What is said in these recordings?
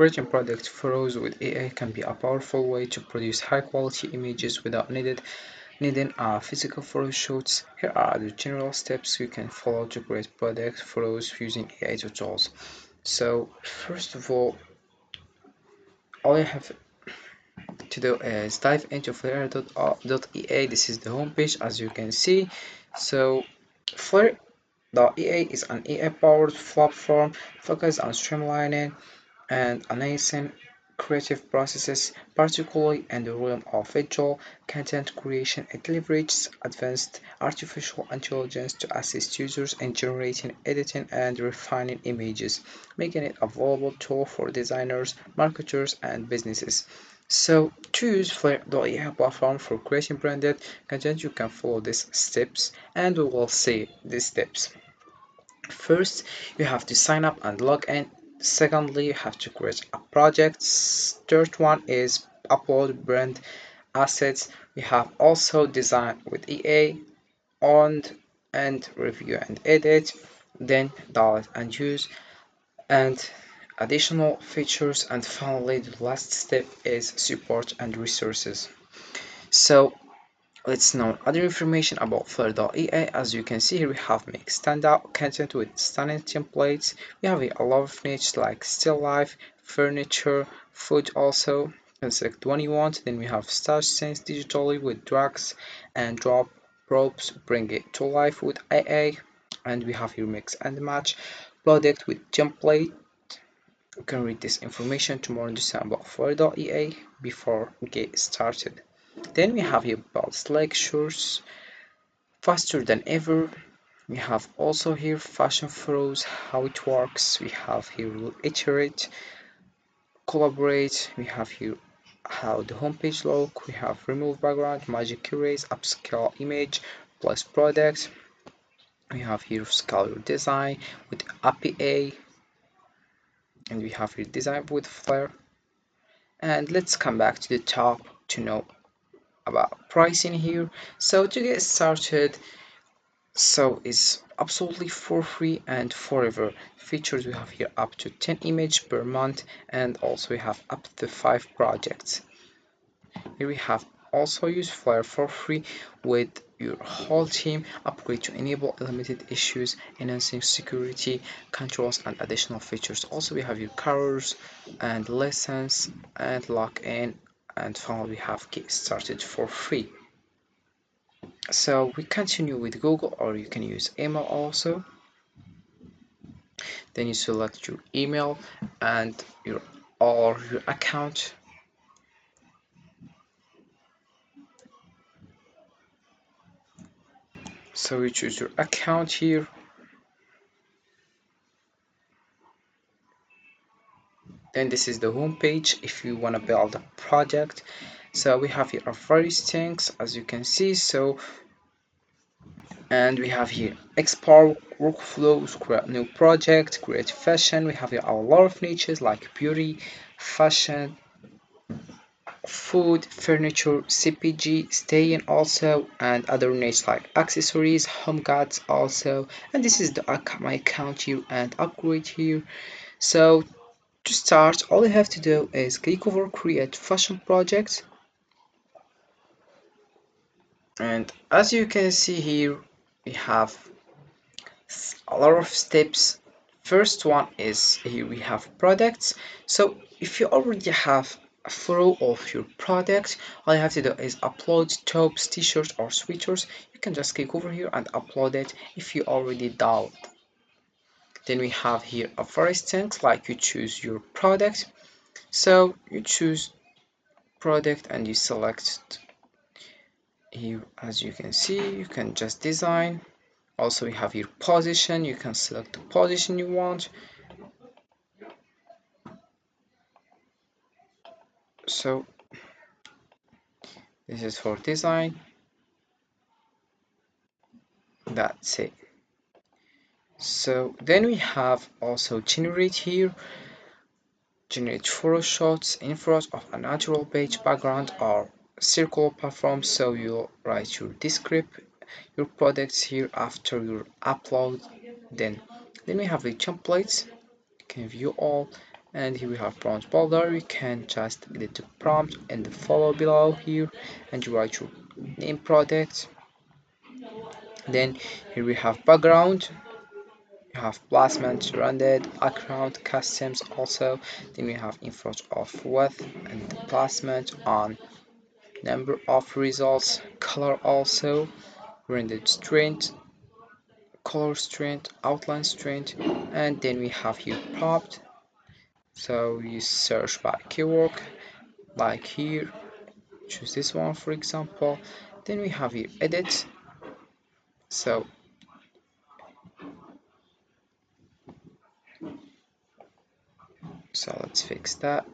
creating product photos with AI can be a powerful way to produce high quality images without needing physical photo shoots. Here are the general steps you can follow to create product photos using AI tools. So first of all you have to do is dive into FlairAI. This is the homepage as you can see. So FlairAI is an AI-powered platform focused on streamlining and enhancing creative processes, particularly in the realm of visual content creation. It leverages advanced artificial intelligence to assist users in generating, editing, and refining images, making it a valuable tool for designers, marketers, and businesses. So, to use Flare.ai platform for creating branded content, you can follow these steps, and we will see these steps. First, you have to sign up and log in. Secondly, you have to create a project. Third one is upload brand assets. We have also design with EA, owned and review and edit, then download and use, and additional features. And finally, the last step is support and resources. So let's know other information about Flare.ai. As you can see here, we have make standout content with stunning templates. We have a lot of niches like still life, furniture, food also. You can select one you want. Then we have start scenes digitally with drags and drop props, bring it to life with AI. And we have here mix and match product with template. You can read this information to more understand about Flare.ai before we get started. Then we have here pulse lectures faster than ever. We have also here fashion photos, how it works. We have here iterate, collaborate. We have here how the homepage look. We have remove background, magic erase, upscale image, plus products. We have here scale your design with APA, and we have here design with Flare. And let's come back to the top to know about pricing here. So to get started, so it's absolutely for free and forever. Features we have here up to 10 images per month, and also we have up to 5 projects. Here we have also use Flare for free with your whole team. Upgrade to enable limited issues, enhancing security controls and additional features. Also we have your carriers and lessons and lock in, and finally we have get started for free. So we continue with Google, or you can use email also. Then you select your email and your account. So you choose your account here. Then this is the home page if you want to build a project. So we have here various things as you can see. So and we have here export workflows, create new project, create fashion. We have here a lot of niches like beauty, fashion, food, furniture, CPG, staying also, and other niches like accessories, home goods also. And this is the my account here and upgrade here. So to start, all you have to do is click over create fashion project, and as you can see here we have a lot of steps. First one is here we have products. So if you already have a photo of your product, all you have to do is upload tops, t-shirts or sweaters. You can just click over here and upload it if you already download. Then we have here a various things like you choose your product. So you choose product and you select here. As you can see, you can just design. Also we have your position, you can select the position you want. So this is for design. That's it. So then we have also generate here, generate photo shots in front of a natural page background or circular platform. So you'll write your description, your products here after your upload. Then we have the templates. You can view all, And here we have prompt builder. You can just edit the prompt and follow below here, and you write your name product. Then here we have background. You have placement, rendered, background, customs also. Then we have info of width and placement on number of results, color also, rendered strength, color strength, outline strength, and then we have here prompt. So you search by keyword, like here, choose this one for example. Then we have here edit. So let's fix that.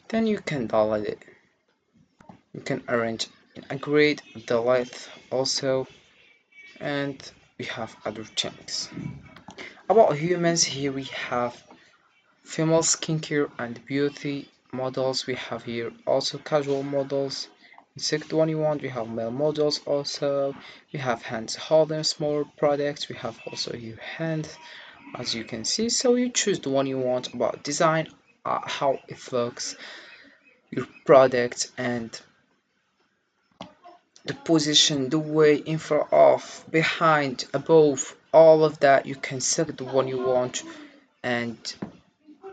Then you can download it. You can arrange in a grid, the length also, and we have other things. About humans, here we have female skincare and beauty models. We have here also casual models. Select one you want. We have male models also. We have hands holding smaller products. We have also your hand, as you can see. So you choose the one you want. About design, how it looks, your product, and the position, the way, in front of, behind, above, all of that. You can select the one you want. And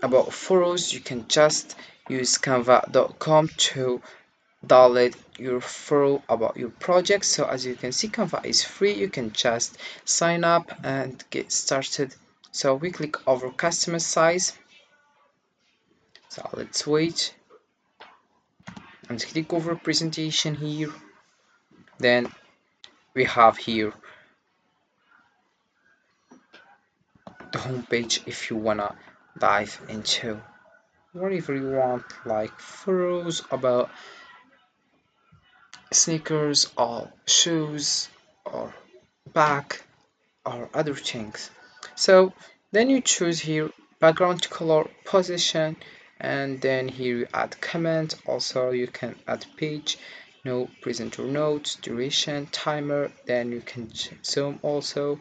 about photos, you can just use canva.com to download your photo about your project. So as you can see, Canva is free. You can just sign up and get started. So we click over customer size. So let's wait and click over presentation here. Then we have here the home page if you wanna dive into whatever you want, like photos about sneakers or shoes or bag or other things. So then you choose here background color, position, and then here you add comment. Also you can add page, no presenter notes, duration, timer. Then you can zoom also,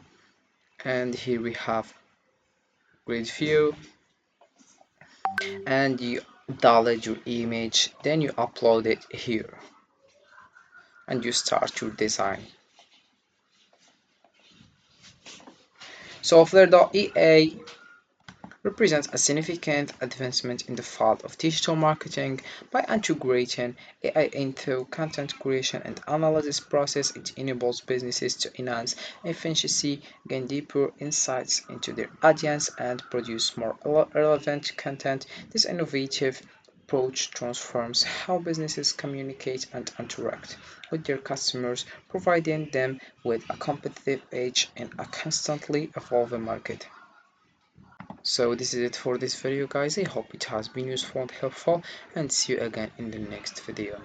and here we have grid view, and you download your image, then you upload it here and you start your design. So FlairAI represents a significant advancement in the field of digital marketing by integrating AI into content creation and analysis process. It enables businesses to enhance efficiency, gain deeper insights into their audience, and produce more relevant content. This innovative approach transforms how businesses communicate and interact with their customers, providing them with a competitive edge in a constantly evolving market. So this is it for this video guys. I hope it has been useful and helpful, and see you again in the next video.